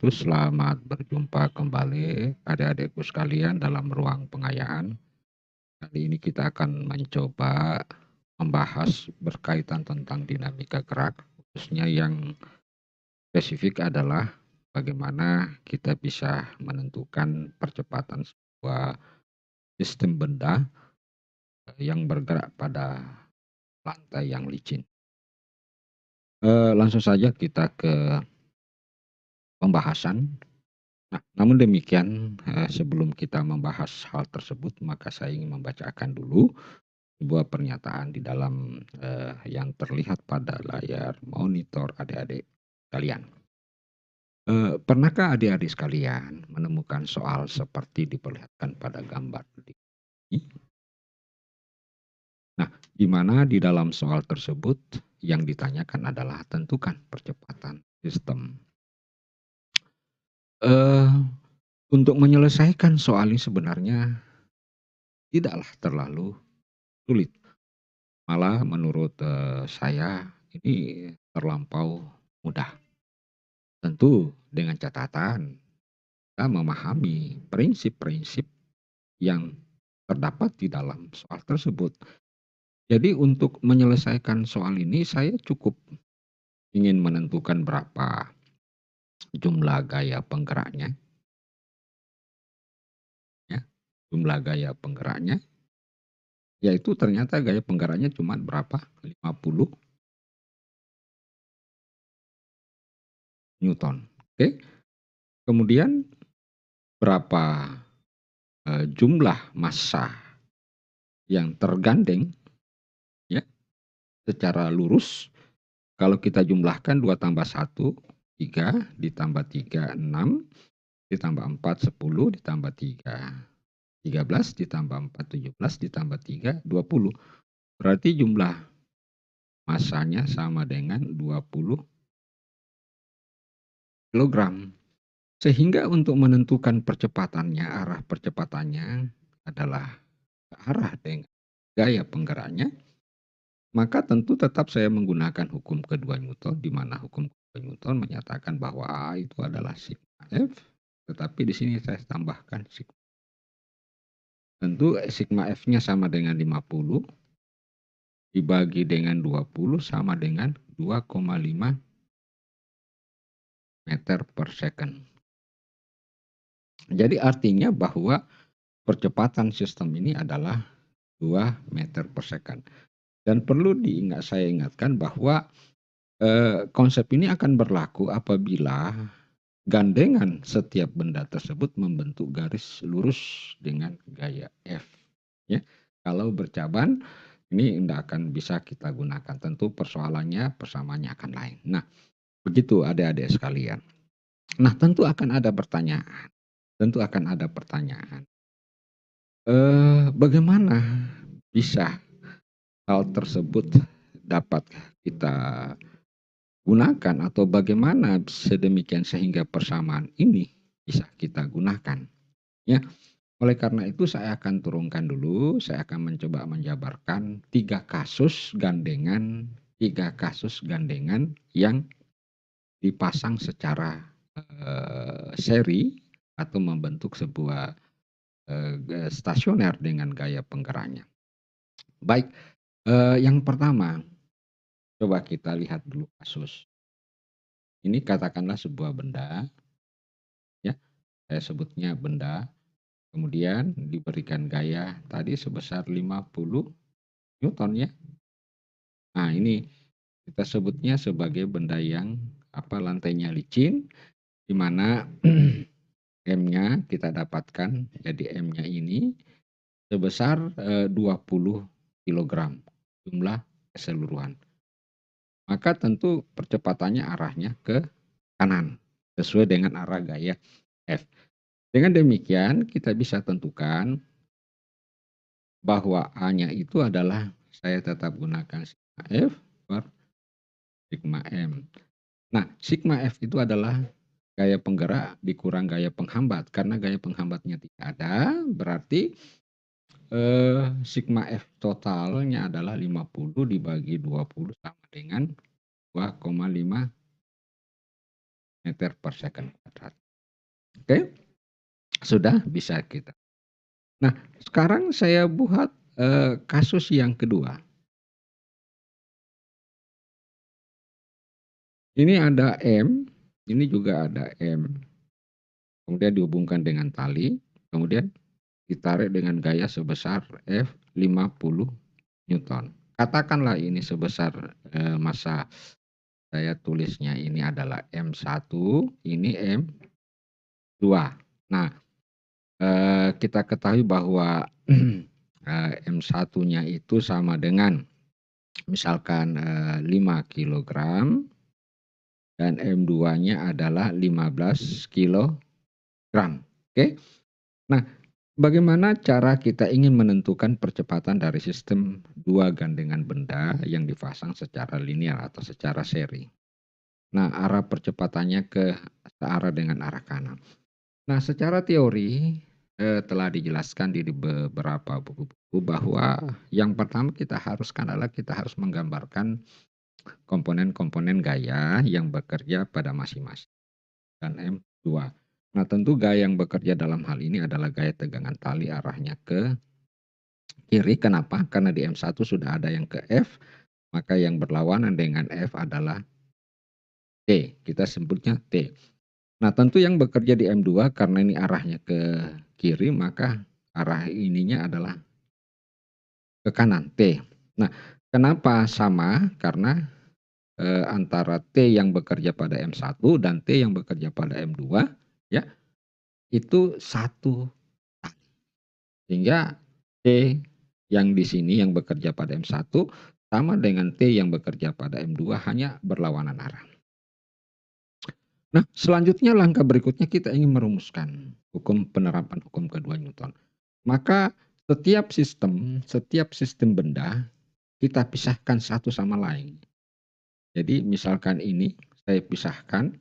Selamat berjumpa kembali adik-adikku sekalian dalam ruang pengayaan. Kali ini kita akan mencoba membahas berkaitan tentang dinamika gerak, khususnya yang spesifik adalah bagaimana kita bisa menentukan percepatan sebuah sistem benda yang bergerak pada lantai yang licin. Langsung saja kita ke pembahasan. Nah, namun demikian, sebelum kita membahas hal tersebut, maka saya ingin membacakan dulu sebuah pernyataan di dalam, yang terlihat pada layar monitor adik-adik sekalian. Pernahkah adik-adik sekalian menemukan soal seperti diperlihatkan pada gambar di sini? Nah, di mana di dalam soal tersebut yang ditanyakan adalah tentukan percepatan sistem. Eee, untuk menyelesaikan soal ini sebenarnya tidaklah terlalu sulit. Malah menurut, saya ini terlampau mudah. Tentu dengan catatan kita memahami prinsip-prinsip yang terdapat di dalam soal tersebut. Jadi untuk menyelesaikan soal ini saya cukup ingin menentukan berapa jumlah gaya penggeraknya ya, jumlah gaya penggeraknya, yaitu ternyata gaya penggeraknya cuma berapa, 50 Newton, oke. Kemudian berapa, jumlah massa yang tergandeng ya, secara lurus kalau kita jumlahkan 2 tambah 1 3 ditambah 3 6 ditambah 4 10 ditambah 3 13 ditambah 4 17 ditambah 3 20. Berarti jumlah massanya sama dengan 20 kilogram. Sehingga untuk menentukan percepatannya, arah percepatannya adalah arah dengan gaya penggeraknya. Maka tentu tetap saya menggunakan hukum kedua Newton, di mana hukum kedua Newton menyatakan bahwa A itu adalah sigma F, tetapi di sini saya tambahkan sigma. Tentu sigma F-nya sama dengan 50 dibagi dengan 20 sama dengan 2,5 meter per second. Jadi artinya bahwa percepatan sistem ini adalah 2 meter per second. Dan perlu saya ingatkan bahwa konsep ini akan berlaku apabila gandengan setiap benda tersebut membentuk garis lurus dengan gaya F, ya. Kalau bercabang, ini tidak akan bisa kita gunakan, tentu persoalannya, persamaannya akan lain. Nah, begitu adik-adik sekalian. Nah, tentu akan ada pertanyaan, bagaimana bisa hal tersebut dapat kita gunakan atau bagaimana sedemikian sehingga persamaan ini bisa kita gunakan, ya. Oleh karena itu saya akan turunkan dulu, saya akan mencoba menjabarkan 3 kasus gandengan yang dipasang secara, seri atau membentuk sebuah, stasioner dengan gaya penggeraknya. Baik, yang pertama, coba kita lihat dulu kasus. Ini katakanlah sebuah benda, ya, saya sebutnya benda, kemudian diberikan gaya tadi sebesar 50 Newton ya. Nah ini kita sebutnya sebagai benda yang lantainya licin, di mana M-nya kita dapatkan, jadi M-nya ini sebesar 20 kilogram jumlah keseluruhan. Maka tentu percepatannya arahnya ke kanan sesuai dengan arah gaya F. Dengan demikian kita bisa tentukan bahwa A-nya itu adalah, saya tetap gunakan sigma F per sigma M. Nah, sigma F itu adalah gaya penggerak dikurang gaya penghambat. Karena gaya penghambatnya tidak ada, berarti sigma F totalnya adalah 50 dibagi 20 sama dengan 2,5 meter per second kuadrat. Oke, sudah bisa kita. Nah, sekarang saya buat, kasus yang kedua. Ini ada M, ini juga ada M, kemudian dihubungkan dengan tali, kemudian ditarik dengan gaya sebesar F 50 Newton. Katakanlah ini sebesar, massa saya tulisnya ini adalah M1, ini M2. Nah, kita ketahui bahwa, M1-nya itu sama dengan misalkan, 5 kilogram dan M2-nya adalah 15 kilogram, oke? Nah, bagaimana cara kita ingin menentukan percepatan dari sistem 2 gandengan benda yang dipasang secara linear atau secara seri? Nah, arah percepatannya searah dengan arah kanan. Nah, secara teori, telah dijelaskan di beberapa buku-buku bahwa yang pertama kita harus menggambarkan komponen-komponen gaya yang bekerja pada masing-masing dan M2. Nah, tentu gaya yang bekerja dalam hal ini adalah gaya tegangan tali arahnya ke kiri. Kenapa? Karena di M1 sudah ada yang ke F, maka yang berlawanan dengan F adalah T, kita sebutnya T. Nah, tentu yang bekerja di M2 karena ini arahnya ke kiri, maka arah ininya adalah ke kanan, T. Nah, kenapa sama? Karena, antara T yang bekerja pada M1 dan T yang bekerja pada M2, ya, itu satu, sehingga T yang di sini yang bekerja pada M1 sama dengan T yang bekerja pada M2 hanya berlawanan arah. Nah, selanjutnya langkah berikutnya kita ingin merumuskan penerapan hukum kedua Newton. Maka setiap sistem benda kita pisahkan satu sama lain. Jadi misalkan ini saya pisahkan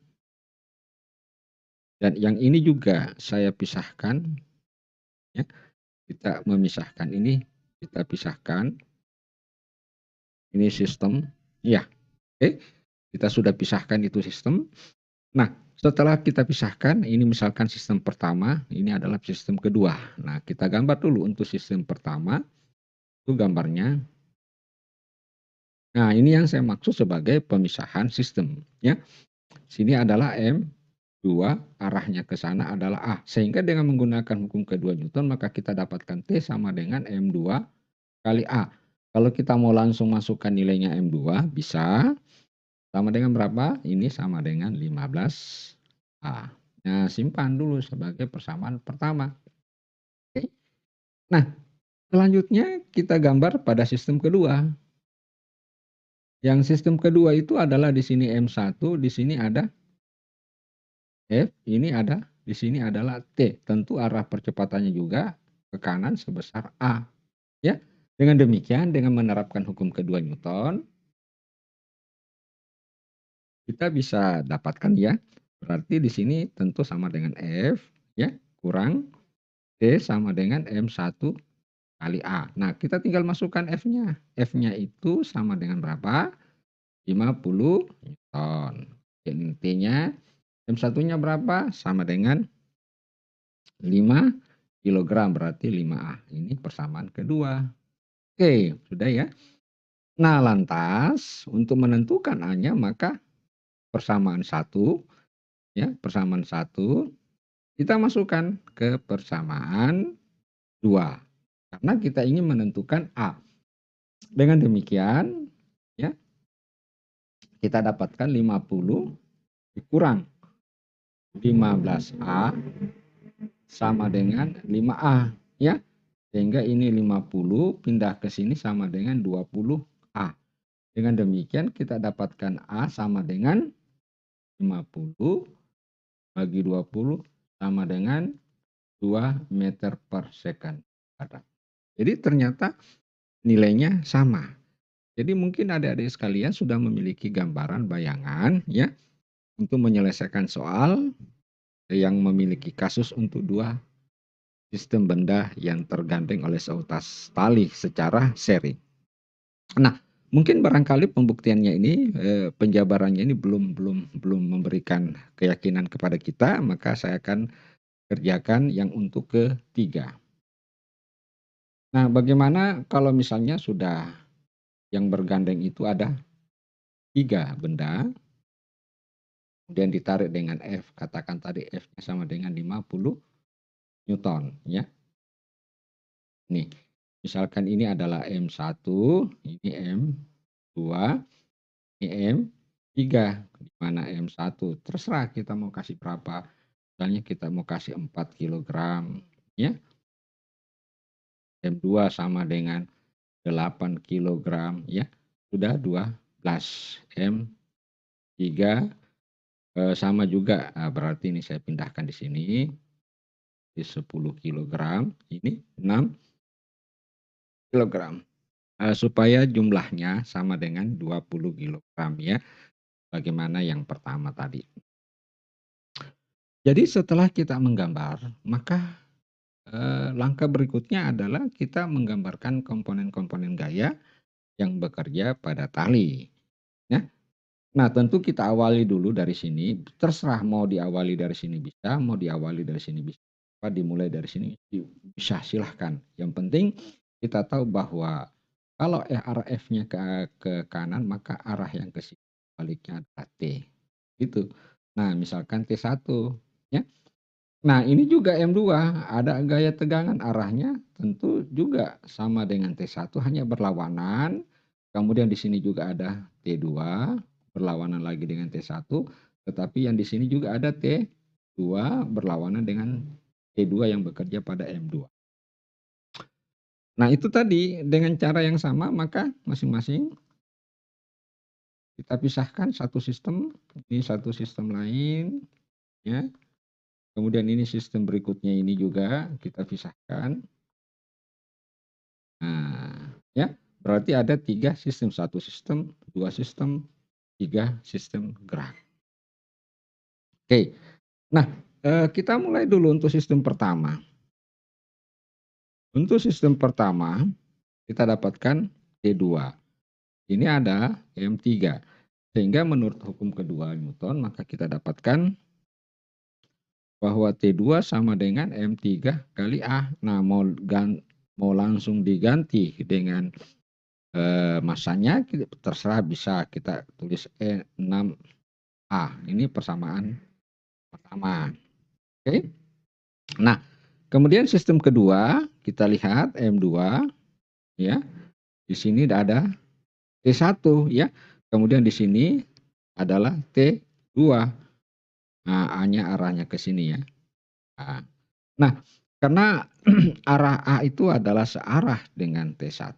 dan yang ini juga saya pisahkan, ya. Kita memisahkan ini, kita pisahkan. Ini sistem, ya, oke. Kita sudah pisahkan itu sistem. Nah, setelah kita pisahkan, ini misalkan sistem pertama, ini adalah sistem kedua. Nah, kita gambar dulu untuk sistem pertama, itu gambarnya. Nah, ini yang saya maksud sebagai pemisahan sistem, ya. Sini adalah M2, arahnya ke sana adalah A. Sehingga dengan menggunakan hukum kedua Newton, maka kita dapatkan T sama dengan M2 kali A. Kalau kita mau langsung masukkan nilainya M2, bisa. Sama dengan berapa? Ini sama dengan 15A. Nah, simpan dulu sebagai persamaan pertama. Oke. Nah, selanjutnya kita gambar pada sistem kedua. Yang sistem kedua itu adalah di sini M1, di sini ada F, ini ada, di sini adalah T. Tentu arah percepatannya juga ke kanan sebesar A. Ya. Dengan demikian, dengan menerapkan hukum kedua Newton, kita bisa dapatkan, ya. Berarti di sini tentu sama dengan F, ya, kurang T sama dengan M1 kali A. Nah, kita tinggal masukkan F-nya. F-nya itu sama dengan berapa? 50 Newton. T-nya, M1-nya berapa? Sama dengan 5 kilogram, berarti 5A. Ini persamaan kedua. Oke, sudah ya. Nah, lantas untuk menentukan A-nya maka persamaan 1, ya, persamaan 1 kita masukkan ke persamaan 2. Karena kita ingin menentukan A. Dengan demikian, ya, kita dapatkan 50 dikurang 15A sama dengan 5A, ya. Sehingga ini 50 pindah ke sini sama dengan 20A. Dengan demikian kita dapatkan A sama dengan 50 bagi 20 sama dengan 2 meter per second. Jadi ternyata nilainya sama. Jadi mungkin adik-adik sekalian sudah memiliki gambaran bayangan, ya, untuk menyelesaikan soal yang memiliki kasus untuk dua sistem benda yang tergandeng oleh seutas tali secara seri. Nah, mungkin barangkali pembuktiannya ini, penjabarannya ini belum memberikan keyakinan kepada kita, maka saya akan kerjakan yang untuk ketiga. Nah, bagaimana kalau misalnya sudah yang bergandeng itu ada 3 benda, kemudian ditarik dengan F, katakan tadi F-nya sama dengan 50 Newton, ya. Nih, misalkan ini adalah M1, ini M2, ini M3, di mana M1 terserah kita mau kasih berapa, misalnya kita mau kasih 4 kilogram, ya. M2 sama dengan 8 kilogram, ya. Sudah 12. M3 sama juga, berarti ini saya pindahkan di sini, di 10 kilogram, ini 6 kilogram. Supaya jumlahnya sama dengan 20 kilogram, ya, bagaimana yang pertama tadi. Jadi setelah kita menggambar, maka, langkah berikutnya adalah kita menggambarkan komponen-komponen gaya yang bekerja pada tali, ya. Nah, tentu kita awali dulu dari sini, terserah mau diawali dari sini bisa, mau diawali dari sini bisa, dimulai dari sini bisa, silahkan. Yang penting kita tahu bahwa kalau arah F-nya ke kanan, maka arah yang ke sini baliknya adalah T, gitu. Nah, misalkan T1, ya. Nah, ini juga M2, ada gaya tegangan, arahnya tentu juga sama dengan T1, hanya berlawanan. Kemudian di sini juga ada T2, berlawanan lagi dengan T1, tetapi yang di sini juga ada T2 berlawanan dengan T2 yang bekerja pada M2. Nah, itu tadi dengan cara yang sama, maka masing-masing kita pisahkan satu sistem, ini satu sistem lain, ya. Kemudian ini sistem berikutnya ini juga kita pisahkan. Nah, ya, berarti ada 3 sistem, 1 sistem, 2 sistem, 3 sistem gerak. Oke. Nah, kita mulai dulu untuk sistem pertama. Untuk sistem pertama, kita dapatkan T2. Ini ada M3. Sehingga menurut hukum kedua Newton, maka kita dapatkan bahwa T2 sama dengan M3 kali A. Nah, mau langsung diganti dengan masanya terserah, bisa kita tulis E6A. Ini persamaan pertama. Oke. Nah, kemudian sistem kedua kita lihat M2, ya. Di sini ada T1, ya. Kemudian di sini adalah T2. Nah, A-nya arahnya ke sini, ya. Nah, karena arah A itu adalah searah dengan T1,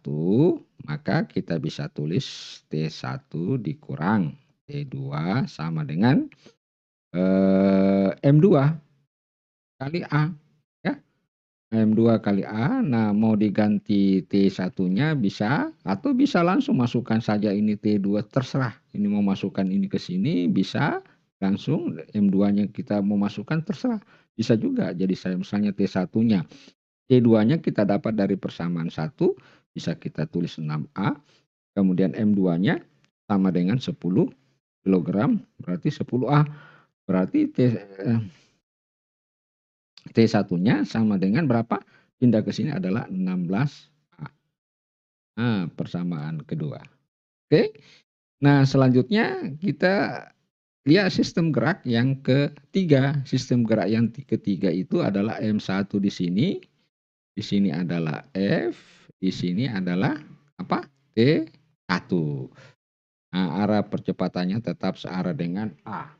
maka kita bisa tulis T1 dikurang T2 sama dengan M2 kali A, ya. M2 kali A. Nah, mau diganti T1-nya bisa, atau bisa langsung masukkan saja ini T2, terserah. Ini mau masukkan ini ke sini bisa, langsung M2-nya kita mau masukkan terserah. Bisa juga. Jadi saya misalnya T1-nya, T2-nya kita dapat dari persamaan 1, bisa kita tulis 6A, kemudian M2-nya sama dengan 10 kilogram, berarti 10A. Berarti T1-nya sama dengan berapa? Pindah ke sini adalah 16A. Nah, persamaan kedua. Oke. Nah, selanjutnya kita lihat sistem gerak yang ketiga. Sistem gerak yang ketiga itu adalah M1 di sini adalah F, di sini adalah apa? T1. Nah, arah percepatannya tetap searah dengan A.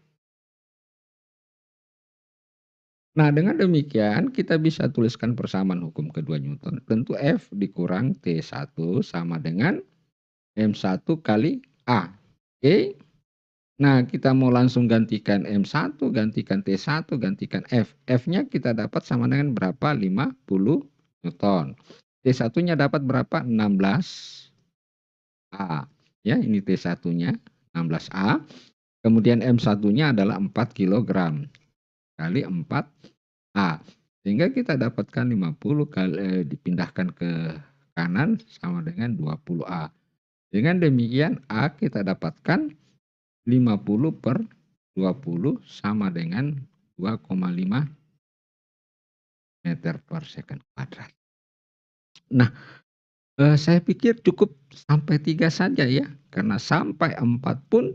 Nah, dengan demikian kita bisa tuliskan persamaan hukum kedua Newton. Tentu F dikurang T1 sama dengan M1 kali A. Oke. Nah, kita mau langsung gantikan M1, gantikan T1, gantikan F. F-nya kita dapat sama dengan berapa? 50 Newton. T1-nya dapat berapa? 16A. Ya, ini T1-nya 16A. Kemudian M1-nya adalah 4 kilogram kali 4A. Sehingga kita dapatkan 50 kali dipindahkan ke kanan sama dengan 20A. Dengan demikian A kita dapatkan 50/20 sama dengan 2,5 meter per second kuadrat. Nah, saya pikir cukup sampai 3 saja ya, karena sampai 4 pun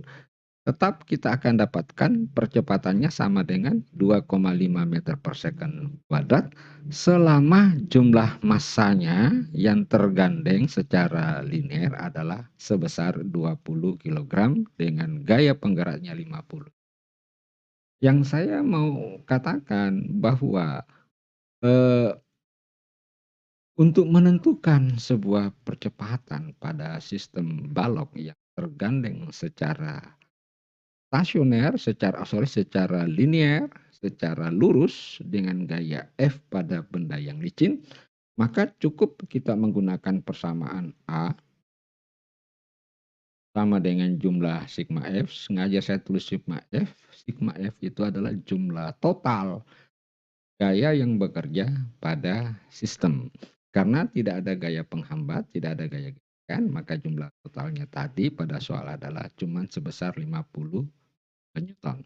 tetap kita akan dapatkan percepatannya sama dengan 2,5 meter per second kuadrat selama jumlah massanya yang tergandeng secara linear adalah sebesar 20 kilogram dengan gaya penggeraknya 50. Yang saya mau katakan bahwa, eee, untuk menentukan sebuah percepatan pada sistem balok yang tergandeng secara stasioner, secara linear, secara lurus dengan gaya F pada benda yang licin, maka cukup kita menggunakan persamaan A sama dengan jumlah sigma F. Sengaja saya tulis sigma F. Sigma F itu adalah jumlah total gaya yang bekerja pada sistem. Karena tidak ada gaya penghambat, tidak ada gaya gesekan, maka jumlah totalnya tadi pada soal adalah cuman sebesar 50 Newton.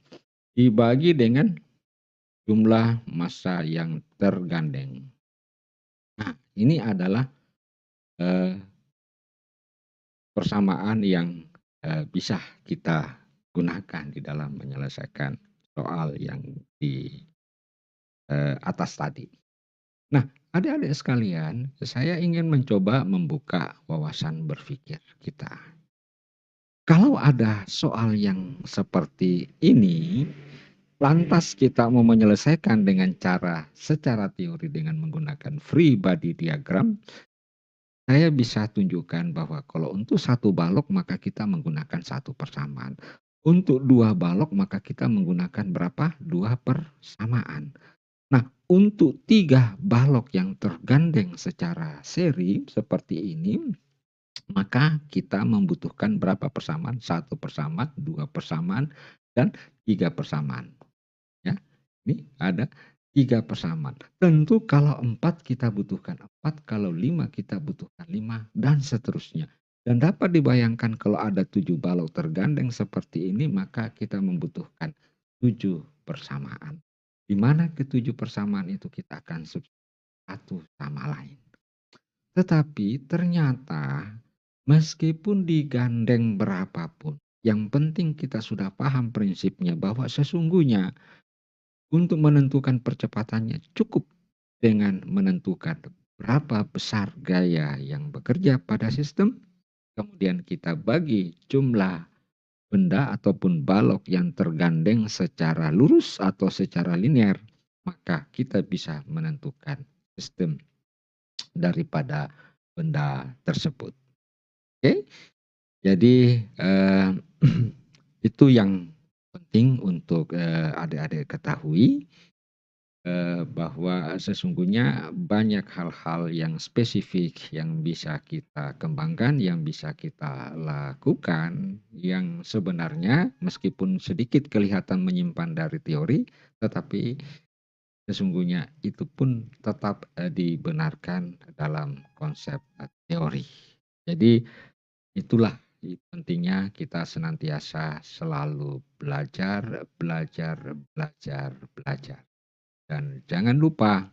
Dibagi dengan jumlah massa yang tergandeng. Nah, ini adalah, eee, persamaan yang, bisa kita gunakan di dalam menyelesaikan soal yang di, atas tadi. Nah, adik-adik sekalian, saya ingin mencoba membuka wawasan berpikir kita. Kalau ada soal yang seperti ini, lantas kita mau menyelesaikan dengan cara secara teori dengan menggunakan free body diagram, saya bisa tunjukkan bahwa kalau untuk satu balok maka kita menggunakan satu persamaan. Untuk dua balok maka kita menggunakan berapa? Dua persamaan. Nah, untuk tiga balok yang tergandeng secara seri seperti ini, maka kita membutuhkan berapa persamaan? Satu persamaan, dua persamaan, dan tiga persamaan. Ya, ini ada 3 persamaan. Tentu kalau 4 kita butuhkan 4, kalau 5 kita butuhkan 5, dan seterusnya. Dan dapat dibayangkan kalau ada 7 balok tergandeng seperti ini, maka kita membutuhkan 7 persamaan. Di mana ketujuh persamaan itu kita akan satu sama lain. Tetapi ternyata meskipun digandeng berapapun, yang penting kita sudah paham prinsipnya bahwa sesungguhnya untuk menentukan percepatannya cukup dengan menentukan berapa besar gaya yang bekerja pada sistem, kemudian kita bagi jumlah benda ataupun balok yang tergandeng secara lurus atau secara linear, maka kita bisa menentukan sistem daripada benda tersebut. Oke, jadi itu yang penting untuk adik-adik ketahui. Bahwa sesungguhnya banyak hal-hal yang spesifik yang bisa kita kembangkan, yang bisa kita lakukan, yang sebenarnya meskipun sedikit kelihatan menyimpan dari teori, tetapi sesungguhnya itu pun tetap, dibenarkan dalam konsep, teori. Jadi itulah pentingnya kita senantiasa selalu belajar, belajar, belajar, belajar. Dan jangan lupa,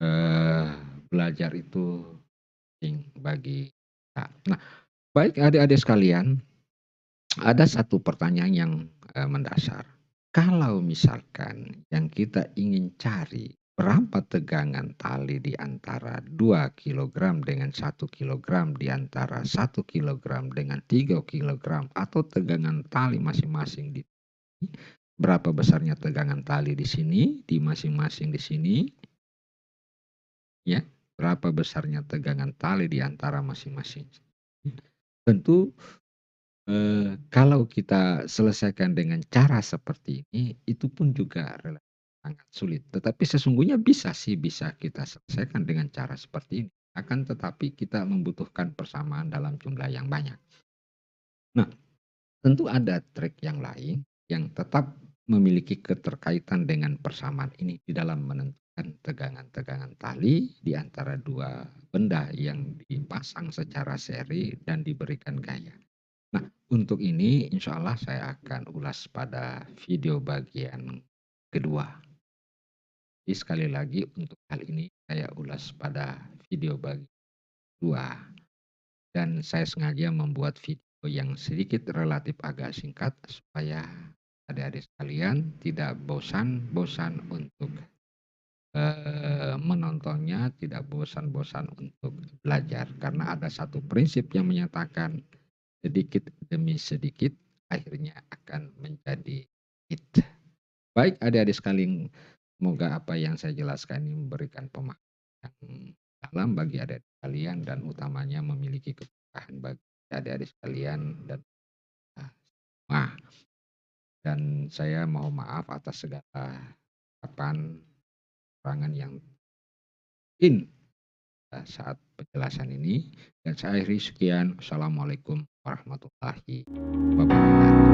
eee, belajar itu penting bagi kita. Nah, baik adik-adik sekalian, ada satu pertanyaan yang, mendasar. Kalau misalkan yang kita ingin cari berapa tegangan tali di antara 2 kilogram dengan 1 kilogram, di antara 1 kilogram dengan 3 kilogram, atau tegangan tali masing-masing di berapa besarnya tegangan tali di sini, di masing-masing di sini, ya, berapa besarnya tegangan tali di antara masing-masing. Tentu, kalau kita selesaikan dengan cara seperti ini, itu pun juga relatif sangat sulit. Tetapi sesungguhnya bisa sih, bisa kita selesaikan dengan cara seperti ini. Akan tetapi kita membutuhkan persamaan dalam jumlah yang banyak. Nah, tentu ada trik yang lain yang tetap memiliki keterkaitan dengan persamaan ini di dalam menentukan dan tegangan-tegangan tali di antara 2 benda yang dipasang secara seri dan diberikan gaya. Nah, untuk ini insya Allah saya akan ulas pada video bagian kedua. Jadi sekali lagi untuk hal ini saya ulas pada video bagian kedua dan saya sengaja membuat video yang sedikit relatif agak singkat supaya adik-adik sekalian tidak bosan-bosan untuk menontonnya, tidak bosan-bosan untuk belajar. Karena ada satu prinsip yang menyatakan sedikit demi sedikit akhirnya akan menjadi hit. Baik adik-adik sekalian, semoga apa yang saya jelaskan ini memberikan pemahaman yang dalam bagi adik-adik sekalian dan utamanya memiliki keberkahan bagi adik-adik sekalian dan semua. Dan saya mohon maaf atas segala ucapan, kekurangan yang mungkin saat penjelasan ini dan saya akhiri sekian. Assalamualaikum warahmatullahi wabarakatuh.